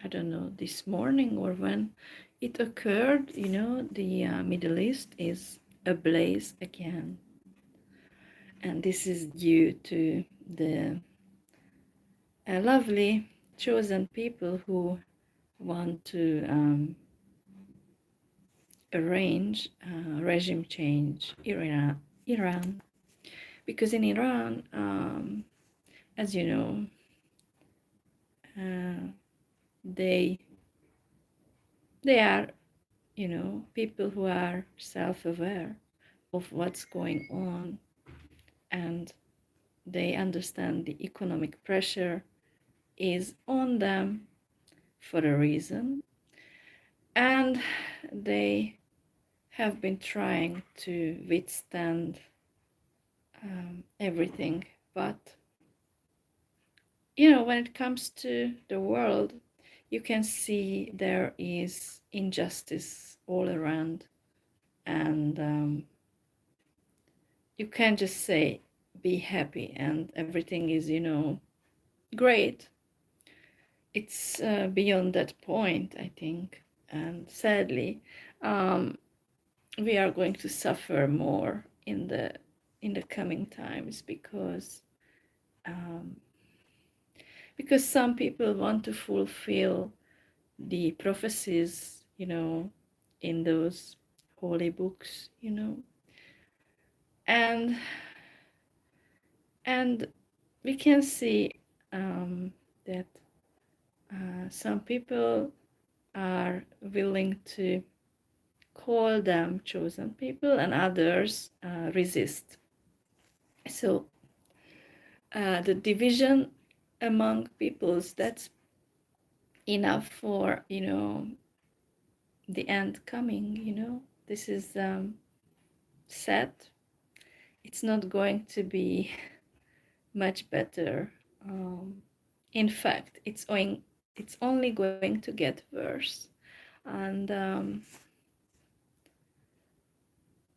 I don't know, this morning or when it occurred, the Middle East is ablaze again. And this is due to the lovely chosen people who want to arrange regime change Iran. Because in Iran, as you know, uh, they they are, people who are self-aware of what's going on, and they understand the economic pressure is on them for a reason, and they have been trying to withstand everything. But when it comes to the world, you can see there is injustice all around, and you can't just say be happy and everything is great. It's beyond that point, I think, and sadly, um, we are going to suffer more in the coming times um, because some people want to fulfill the prophecies, in those holy books, and and we can see that some people are willing to call them chosen people, and others resist. So the division among peoples, that's enough for the end coming. This is sad. It's not going to be much better. In fact, it's only going to get worse. And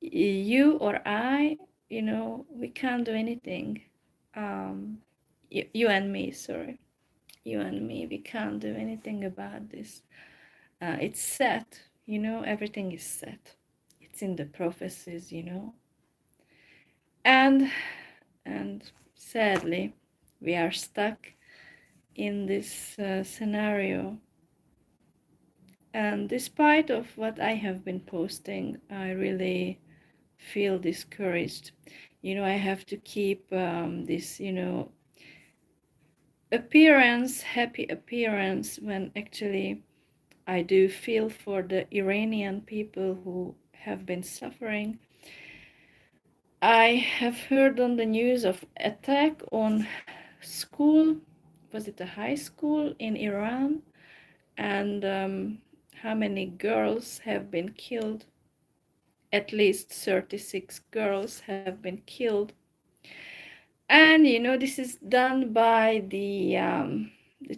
you or I, we can't do anything. You and me, sorry. You and me, we can't do anything about this. It's set, everything is set. It's in the prophecies, and and sadly, we are stuck in this scenario. And despite of what I have been posting, I really feel discouraged. I have to keep this, happy appearance, when actually I do feel for the Iranian people who have been suffering. I have heard on the news of attack on school. Was it a high school in Iran? And how many girls have been killed? At least 36 girls have been killed. And this is done by the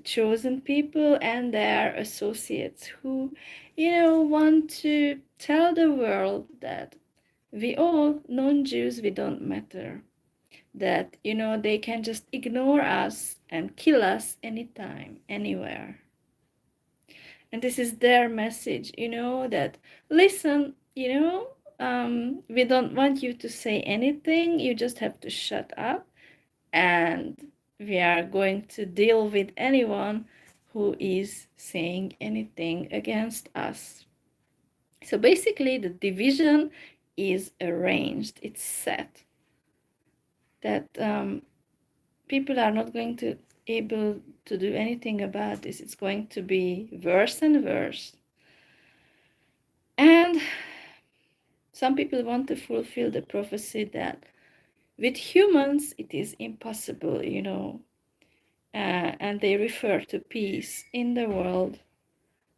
chosen people and their associates, who want to tell the world that we all non-Jews, we don't matter, that they can just ignore us and kill us anytime, anywhere. And this is their message, that listen, we don't want you to say anything, you just have to shut up, and we are going to deal with anyone who is saying anything against us. So basically, the division is arranged, it's set, that people are not going to able to do anything about this. It's going to be worse and worse. And some people want to fulfill the prophecy that with humans it is impossible, and they refer to peace in the world.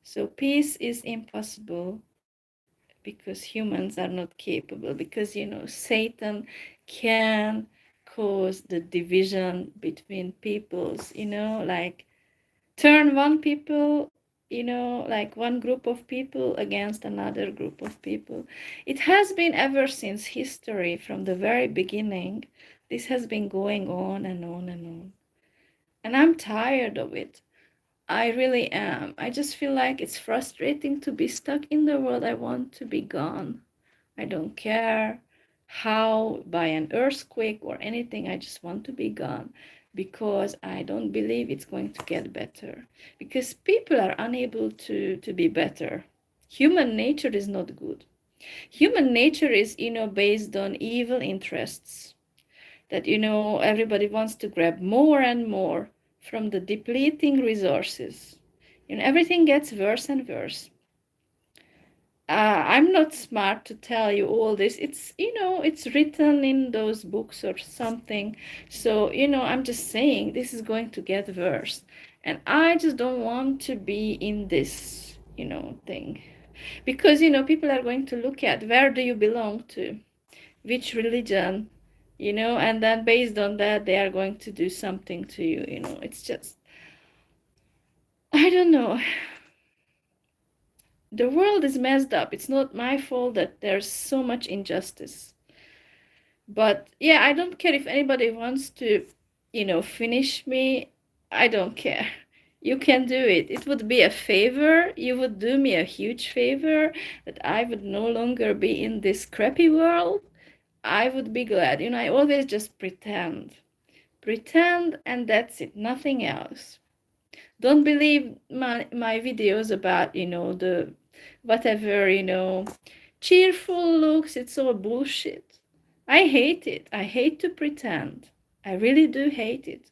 So peace is impossible because humans are not capable, because Satan can cause the division between peoples, like turn one people, like one group of people against another group of people. It has been ever since history, from the very beginning. This has been going on and on and on. And I'm tired of it. I really am. I just feel like it's frustrating to be stuck in the world. I want to be gone. I don't care how, by an earthquake or anything, I just want to be gone because I don't believe it's going to get better. Because people are unable to be better. Human nature is not good. Human nature is, based on evil interests. That, everybody wants to grab more and more from the depleting resources. Everything gets worse and worse. I'm not smart to tell you all this. It's written in those books or something. So, I'm just saying this is going to get worse. And I just don't want to be in this, thing. Because, people are going to look at where do you belong to, which religion, and then based on that, they are going to do something to you, It's just, I don't know. The world is messed up. It's not my fault that there's so much injustice. But yeah, I don't care if anybody wants to, finish me. I don't care. You can do it. It would be a favor. You would do me a huge favor that I would no longer be in this crappy world. I would be glad. I always just pretend. Pretend, and that's it. Nothing else. Don't believe my videos about, the whatever, cheerful looks. It's all bullshit. I hate it. I hate to pretend. I really do hate it.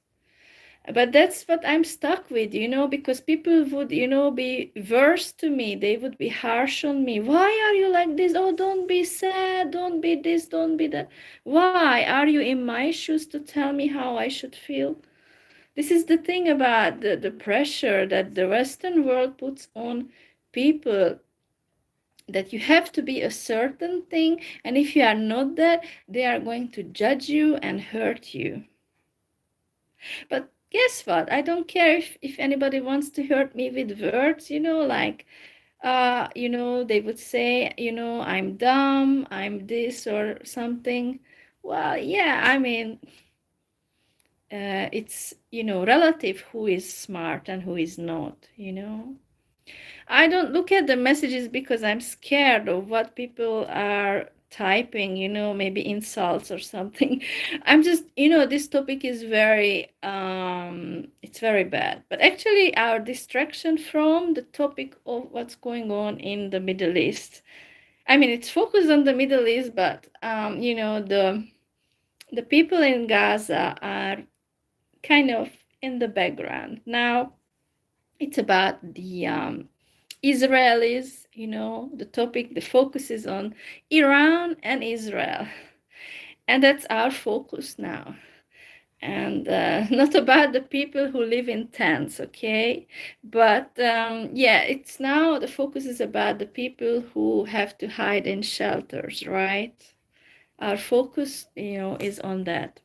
But that's what I'm stuck with, because people would, be worse to me. They would be harsh on me. Why are you like this? Oh, don't be sad. Don't be this. Don't be that. Why are you in my shoes to tell me how I should feel? This is the thing about the pressure that the Western world puts on people, that you have to be a certain thing, and if you are not that, they are going to judge you and hurt you. But guess what? I don't care if anybody wants to hurt me with words, like, they would say, I'm dumb, I'm this or something. Well, yeah, I mean, it's, relative who is smart and who is not, I don't look at the messages because I'm scared of what people are typing, maybe insults or something. I'm just, this topic is very, it's very bad. But actually, our distraction from the topic of what's going on in the Middle East. I mean, it's focused on the Middle East, but, the people in Gaza are kind of in the background. Now, it's about the Israelis, the topic, the focus is on Iran and Israel. And that's our focus now. And not about the people who live in tents, okay? But yeah, it's now the focus is about the people who have to hide in shelters, right? Our focus, is on that.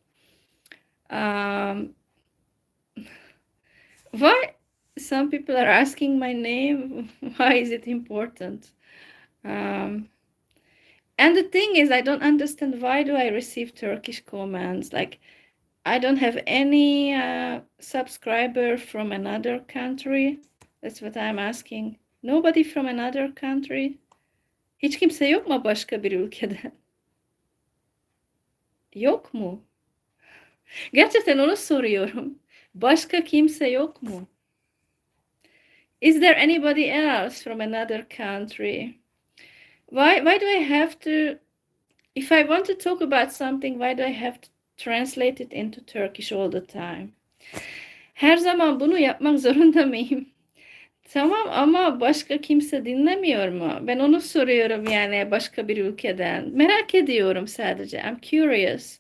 Why some people are asking my name? Why is it important? And the thing is, I don't understand, why do I receive Turkish comments? Like, I don't have any subscriber from another country. That's what I'm asking. Nobody from another country. Hiç kimse yok mu başka bir ülkeden? Yok mu? Gerçekten onu soruyorum. Başka kimse yok mu? Is there anybody else from another country? Why do I have to, if I want to talk about something, why do I have to translate it into Turkish all the time? Her zaman bunu yapmak zorunda mıyım? Tamam, ama başka kimse dinlemiyor mu? Ben onu soruyorum, yani başka bir ülkeden. Merak ediyorum sadece. I'm curious.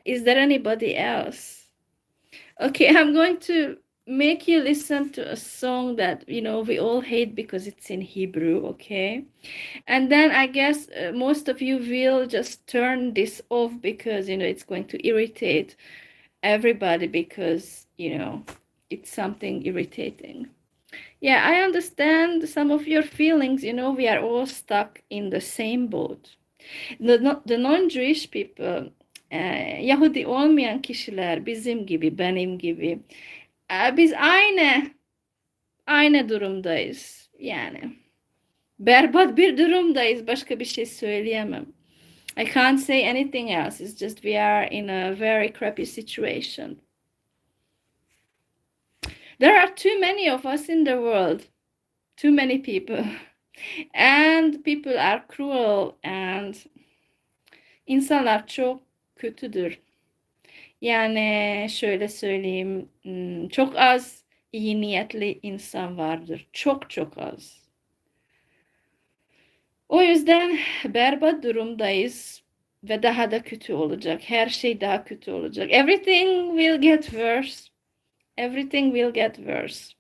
Is there anybody else? Okay, I'm going to make you listen to a song that, we all hate because it's in Hebrew, okay? And then I guess most of you will just turn this off because, it's going to irritate everybody because, it's something irritating. Yeah, I understand some of your feelings. We are all stuck in the same boat. The non-Jewish people, Yahudi olmayan kişiler bizim gibi, benim gibi, biz aynı aynı durumdayız. Yani berbat bir durumdayız. Başka bir şey söyleyemem. I can't say anything else. It's just we are in a very crappy situation. There are too many of us in the world. Too many people. And people are cruel and insanlar çok kötüdür. Yani şöyle söyleyeyim, çok az iyi niyetli insan vardır. Çok çok az. O yüzden berbat durumdayız ve daha da kötü olacak. Her şey daha kötü olacak. Everything will get worse. Everything will get worse.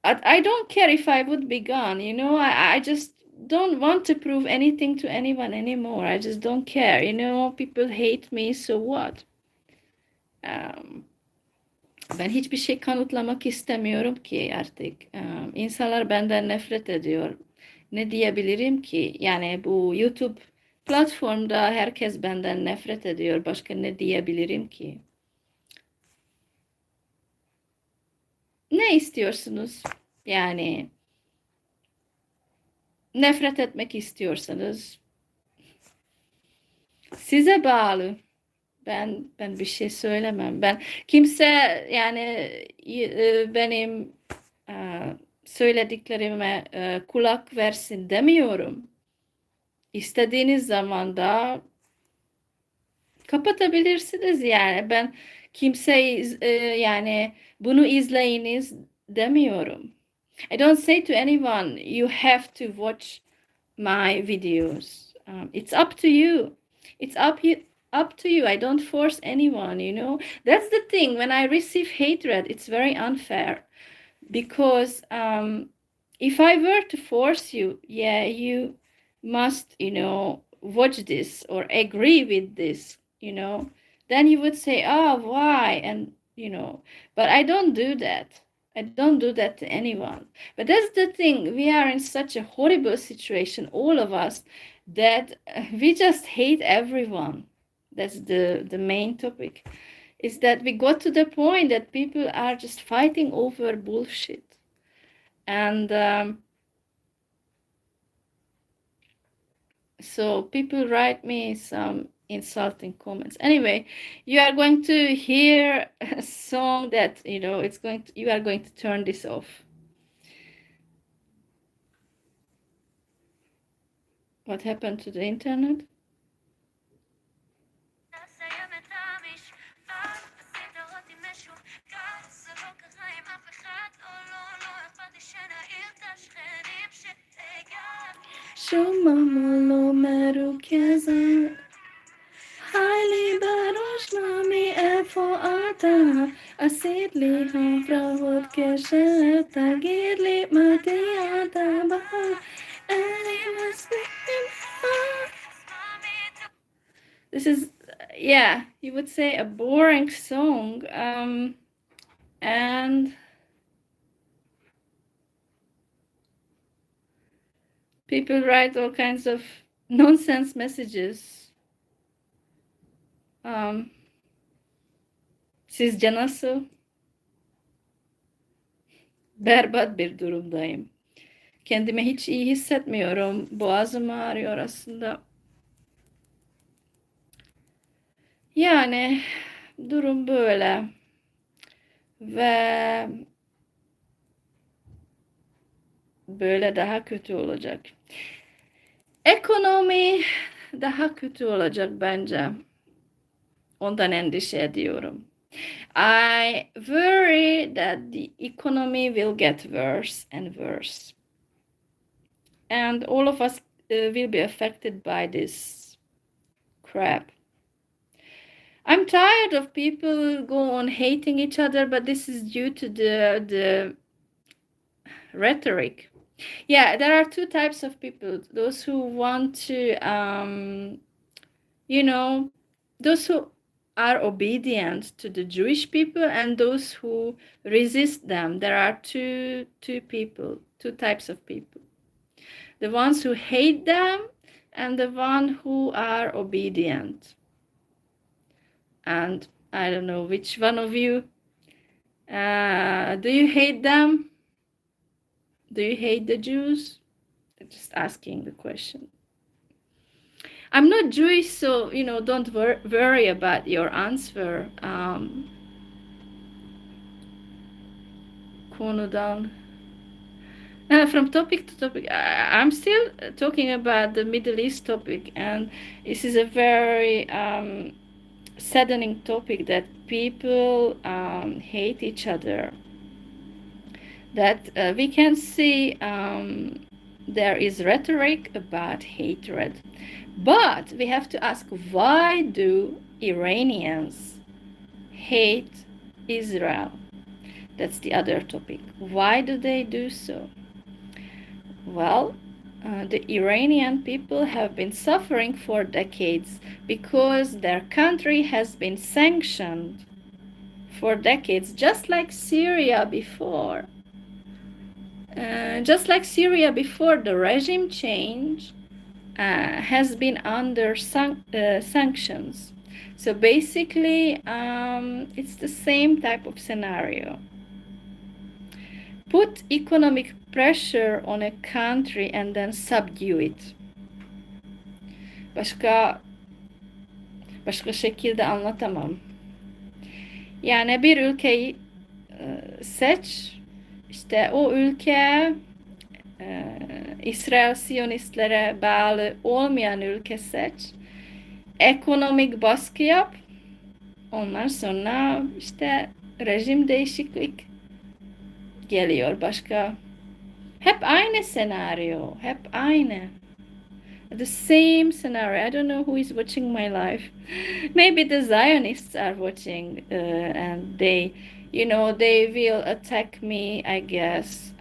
I don't care if I would be gone, you know, I just don't want to prove anything to anyone anymore. I just don't care, you know, people hate me, so what? Ben hiçbir şey kanıtlamak istemiyorum ki artık. İnsanlar benden nefret ediyor. Ne diyebilirim ki? Yani bu YouTube platformda herkes benden nefret ediyor. Başka ne diyebilirim ki? Ne istiyorsunuz? Yani nefret etmek istiyorsanız size bağlı. Ben bir şey söylemem. Ben kimse yani benim e, söylediklerime kulak versin demiyorum. İstediğiniz zaman da kapatabilirsiniz yani. Ben kimseyi yani bunu izleyiniz demiyorum. I don't say to anyone you have to watch my videos. It's up to you. It's up to you. I don't force anyone, you know. That's the thing. When I receive hatred, it's very unfair because if I were to force you, yeah, you must, you know, watch this or agree with this, you know, then you would say, oh, why? And, you know, but I don't do that. I don't do that to anyone. But that's the thing. We are in such a horrible situation, all of us, that we just hate everyone. That's the main topic. Is that we got to the point that people are just fighting over bullshit. And so people write me some insulting comments. Anyway, you are going to hear a song that, you know, you are going to turn this off. What happened to the internet? شمامو مروكزة حالي برشنامي افوقتا أسيد لي هفراود كشتا تغير لي مدياتا بها أني مسبين. This is, yeah, you would say a boring song, and people write all kinds of nonsense messages. Sizce nasıl? Berbat bir durumdayım. Kendimi hiç iyi hissetmiyorum. Boğazım ağrıyor aslında. Yani durum böyle. Ve böyle daha kötü olacak. Ekonomi daha kötü olacak bence. Ondan endişe ediyorum. I worry that the economy will get worse and worse. And all of us will be affected by this crap. I'm tired of people go on hating each other, but this is due to the rhetoric. Yeah, there are two types of people. Those who want to, you know, those who are obedient to the Jewish people and those who resist them. There are two people, two types of people. The ones who hate them and the one who are obedient. And I don't know which one of you Do you hate them? Do you hate the Jews? Just asking the question. I'm not Jewish, so don't worry about your answer. Konudan. From topic to topic, I'm still talking about the Middle East topic, and this is a very saddening topic that people hate each other. That we can see there is rhetoric about hatred, but we have to ask, why do Iranians hate Israel? That's the other topic. Why do they do so? Well, the Iranian people have been suffering for decades because their country has been sanctioned for decades, just like Syria before. Just like Syria before the regime change has been under sanctions. So basically, it's the same type of scenario. Put economic pressure on a country and then subdue it. Başka şekilde anlatamam. Yani bir ülkeyi seç, işte o ülke İsrail Siyonistlere bağlı olmayan ülke seç, ekonomik baskı yap, ondan sonra işte rejim değişiklik geliyor. Başka hep aynı senaryo, hep aynı. The same scenario. I don't know who is watching my live. Maybe the Zionists are watching, and they will attack me, I guess,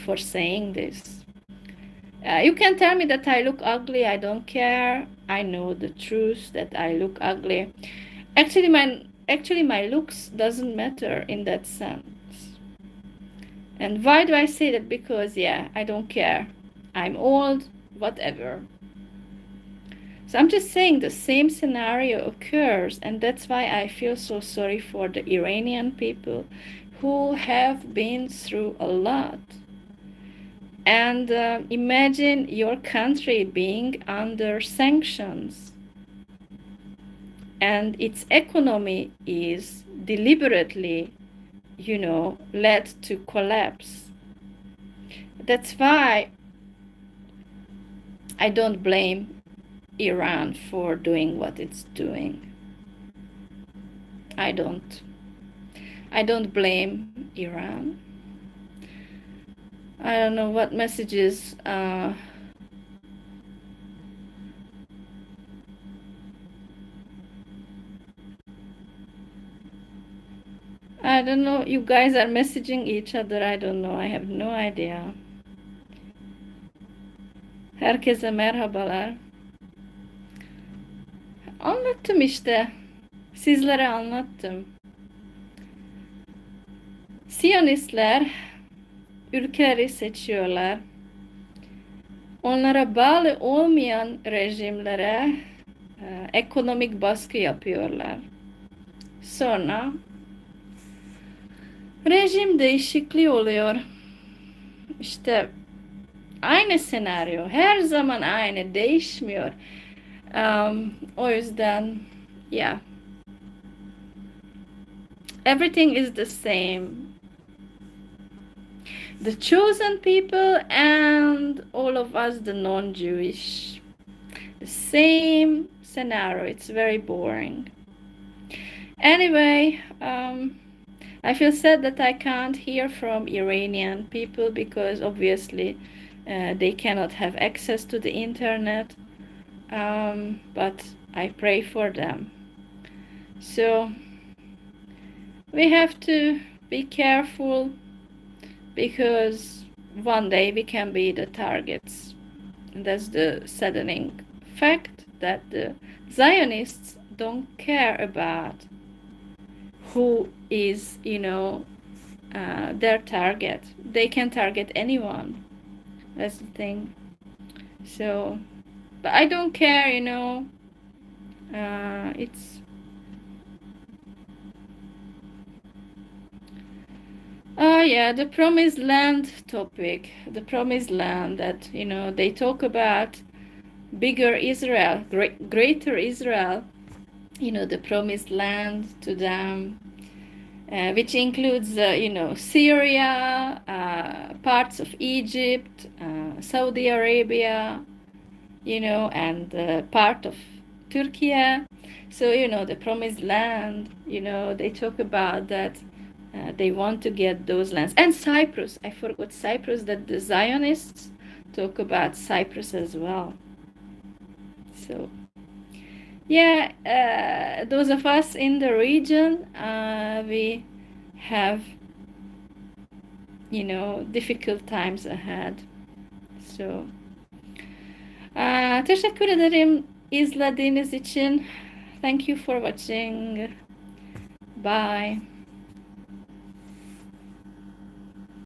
for saying this. You can tell me that I look ugly. I don't care. I know the truth that I look ugly. Actually, my looks doesn't matter in that sense. And why do I say that? Because I don't care. I'm old, whatever. So I'm just saying the same scenario occurs, and that's why I feel so sorry for the Iranian people who have been through a lot. And imagine your country being under sanctions, and its economy is deliberately, led to collapse. That's why I don't blame Iran for doing what it's doing. I don't blame Iran. I don't know what messages I don't know, you guys are messaging each other. I don't know. I have no idea. Herkese merhabalar. Anlattım işte. Sizlere anlattım. Siyonistler ülkeleri seçiyorlar. Onlara bağlı olmayan rejimlere ekonomik baskı yapıyorlar. Sonra rejim değişikliği oluyor. İşte aynı senaryo. Her zaman aynı, değişmiyor. O yüzden everything is the same. The chosen people and all of us, the non-Jewish. The same scenario. It's very boring. Anyway, I feel sad that I can't hear from Iranian people because obviously they cannot have access to the internet. But I pray for them. So we have to be careful because one day we can be the targets. And that's the saddening fact that the Zionists don't care about who is, their target. They can target anyone. That's the thing. So, but I don't care, Oh yeah, the promised land topic, the promised land that, they talk about bigger Israel, greater Israel, the promised land to them, which includes, Syria, parts of Egypt, Saudi Arabia, and part of Turkey. So, the promised land, they talk about that they want to get those lands. And Cyprus, I forgot Cyprus, that the Zionists talk about Cyprus as well. So, yeah, those of us in the region, we have, difficult times ahead. So, teşekkür ederim izlediğiniz için. Thank you for watching. Bye.